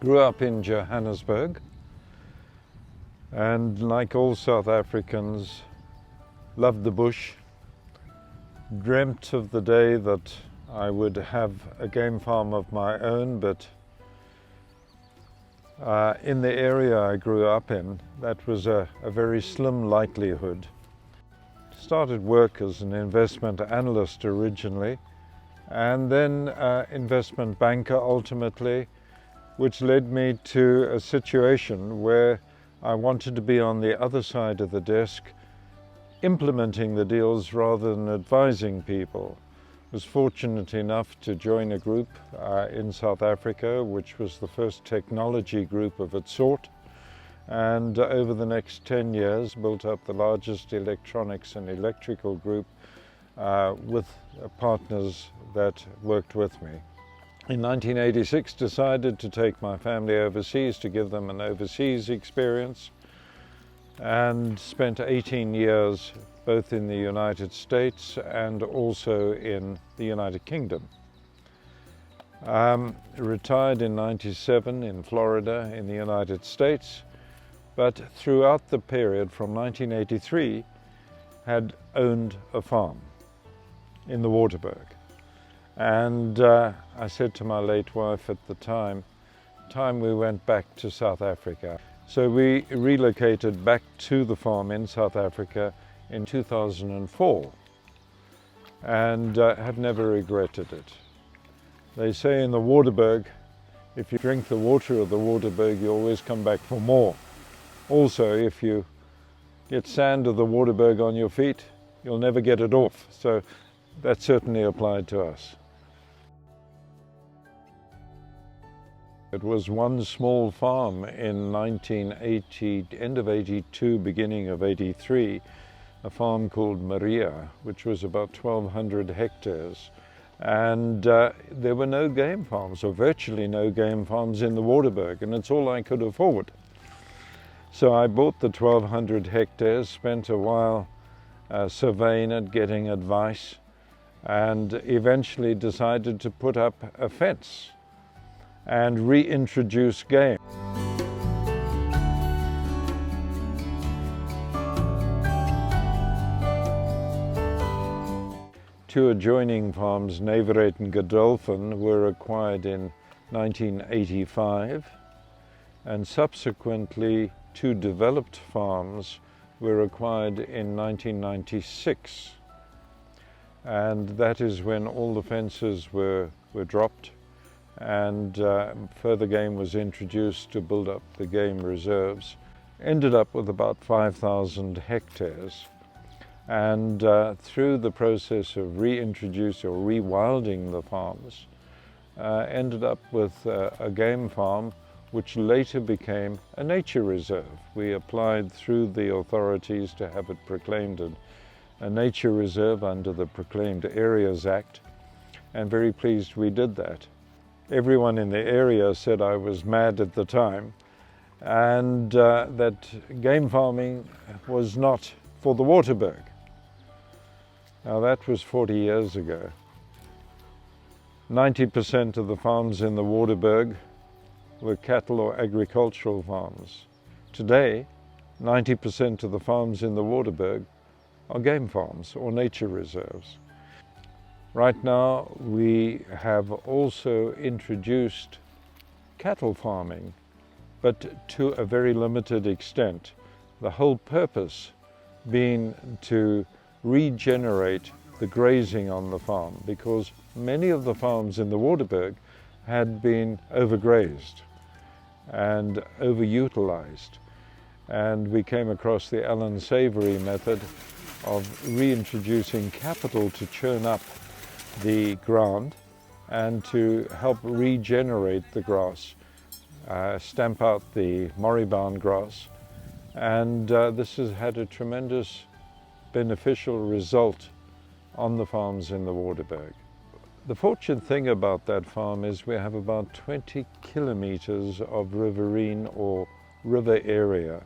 Grew up in Johannesburg, and like all South Africans, loved the bush. Dreamt of the day that I would have a game farm of my own, but in the area I grew up in, that was a very slim likelihood. Started work as an investment analyst originally, and then investment banker ultimately, which led me to a situation where I wanted to be on the other side of the desk, implementing the deals rather than advising people. I was fortunate enough to join a group in South Africa, which was the first technology group of its sort, and over the next 10 years built up the largest electronics and electrical group with partners that worked with me. In 1986, decided to take my family overseas to give them an overseas experience, and spent 18 years both in the United States and also in the United Kingdom. Retired in '97 in Florida in the United States, but throughout the period from 1983 had owned a farm in the Waterberg. And I said to my late wife at the time we went back to South Africa. So we relocated back to the farm in South Africa in 2004, and have never regretted it. They say in the Waterberg, if you drink the water of the Waterberg, you always come back for more. Also, if you get sand of the Waterberg on your feet, you'll never get it off. So that certainly applied to us. It was one small farm in 1980, end of 82, beginning of 83, a farm called Maria, which was about 1,200 hectares. And there were no game farms, or virtually no game farms in the Waterberg, and it's all I could afford. So I bought the 1,200 hectares, spent a while surveying it, getting advice, and eventually decided to put up a fence and reintroduce game. Two adjoining farms, Naveret and Godolphin, were acquired in 1985, and subsequently two developed farms were acquired in 1996. And that is when all the fences were dropped, and further game was introduced to build up the game reserves. Ended up with about 5,000 hectares. And through the process of reintroducing or rewilding the farms, ended up with a game farm which later became a nature reserve. We applied through the authorities to have it proclaimed a nature reserve under the Proclaimed Areas Act, and very pleased we did that. Everyone in the area said I was mad at the time, and that game farming was not for the Waterberg. Now that was 40 years ago. 90% of the farms in the Waterberg were cattle or agricultural farms. Today, 90% of the farms in the Waterberg are game farms or nature reserves. Right now, we have also introduced cattle farming, but to a very limited extent. The whole purpose being to regenerate the grazing on the farm, because many of the farms in the Waterberg had been overgrazed and overutilized. And we came across the Alan Savory method of reintroducing capital to churn up the ground and to help regenerate the grass, stamp out the moribund grass. And this has had a tremendous beneficial result on the farms in the Waterberg. The fortunate thing about that farm is we have about 20 kilometers of riverine or river area.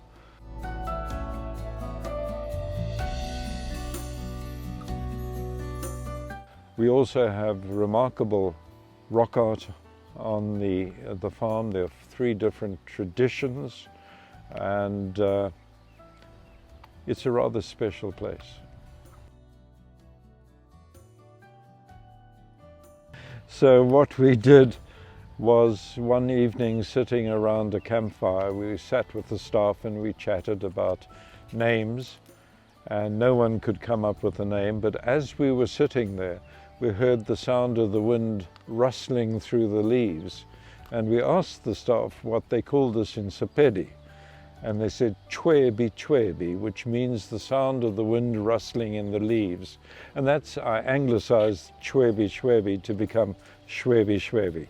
We also have remarkable rock art on the farm. There are 3 different traditions, and it's a rather special place. So what we did was, one evening, sitting around a campfire, we sat with the staff and we chatted about names, and no one could come up with a name. But as we were sitting there, we heard the sound of the wind rustling through the leaves, and we asked the staff what they called this in Sepedi, and they said chwebi chwebi, which means the sound of the wind rustling in the leaves. And that's, I anglicized chwebi chwebi to become shwebi shwebi.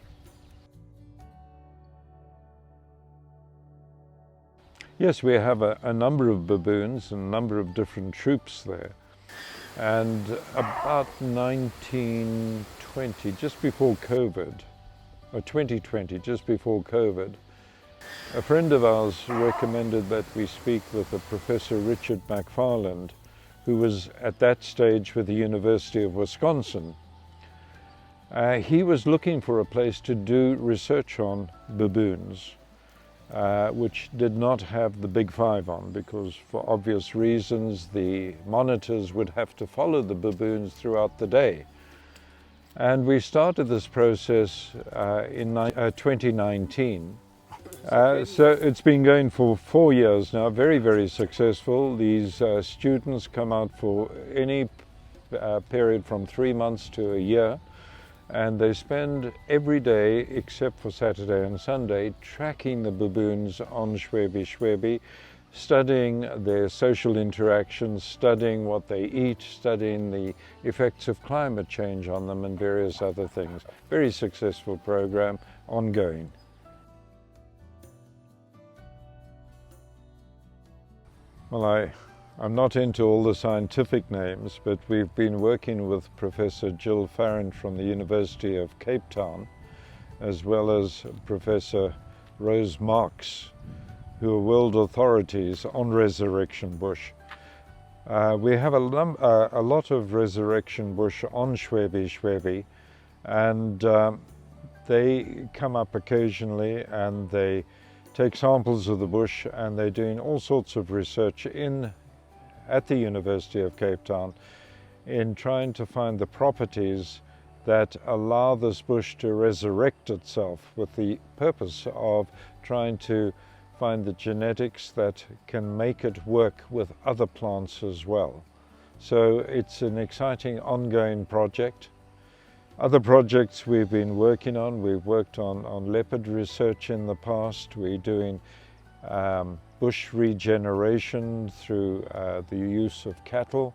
Yes, we have a number of baboons and a number of different troops there. And about 1920, just before COVID, or 2020, just before COVID, a friend of ours recommended that we speak with a Professor Richard McFarland, who was at that stage with the University of Wisconsin. He was looking for a place to do research on baboons, which did not have the Big Five on, because for obvious reasons the monitors would have to follow the baboons throughout the day. And we started this process in 2019. So it's been going for 4 years now, very, very successful. These students come out for any period from 3 months to a year, and they spend every day, except for Saturday and Sunday, tracking the baboons on Shwebi Shwebi, studying their social interactions, studying what they eat, studying the effects of climate change on them, and various other things. Very successful program, ongoing. Well, I'm not into all the scientific names, but we've been working with Professor Jill Farrant from the University of Cape Town, as well as Professor Rose Marks, who are world authorities on resurrection bush. We have a lot of resurrection bush on Shwebi Shwebi, and they come up occasionally and they take samples of the bush, and they're doing all sorts of research at the University of Cape Town in trying to find the properties that allow this bush to resurrect itself, with the purpose of trying to find the genetics that can make it work with other plants as well. So it's an exciting ongoing project. Other projects we've been working on, we've worked on leopard research in the past. We're doing bush regeneration through the use of cattle.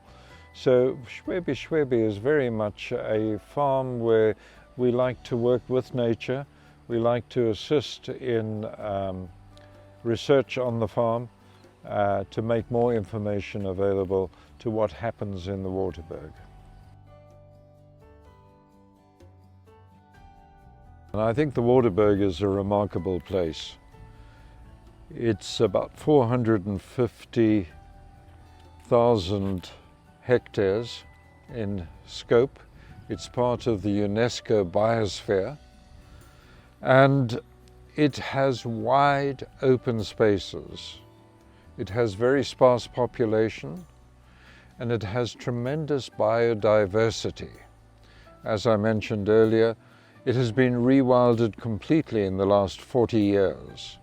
So Shwebi Shwebi is very much a farm where we like to work with nature. We like to assist in research on the farm to make more information available to what happens in the Waterberg. And I think the Waterberg is a remarkable place. It's about 450,000 hectares in scope. It's part of the UNESCO biosphere, and it has wide open spaces. It has very sparse population, and it has tremendous biodiversity. As I mentioned earlier, it has been rewilded completely in the last 40 years.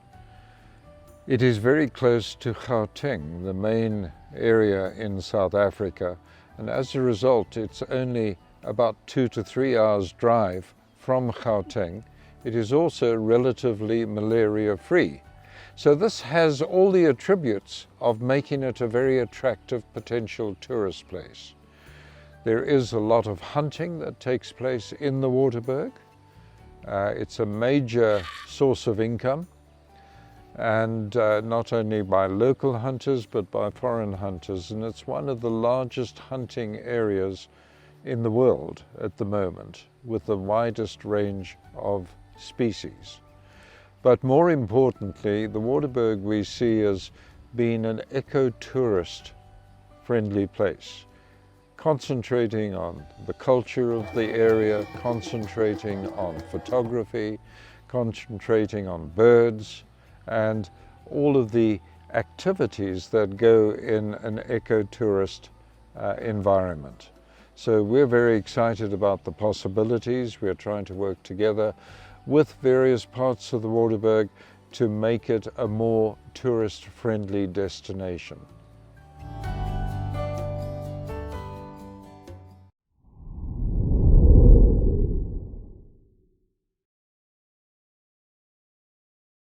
It is very close to Gauteng, the main area in South Africa, and as a result it's only about 2 to 3 hours drive from Gauteng. It is also relatively malaria-free. So this has all the attributes of making it a very attractive potential tourist place. There is a lot of hunting that takes place in the Waterberg. It's a major source of income, and not only by local hunters but by foreign hunters, and it's one of the largest hunting areas in the world at the moment, with the widest range of species. But more importantly, the Waterberg we see as being an eco-tourist friendly place, concentrating on the culture of the area, concentrating on photography, concentrating on birds and all of the activities that go in an ecotourist environment. So we're very excited about the possibilities. We're trying to work together with various parts of the Waterberg to make it a more tourist-friendly destination.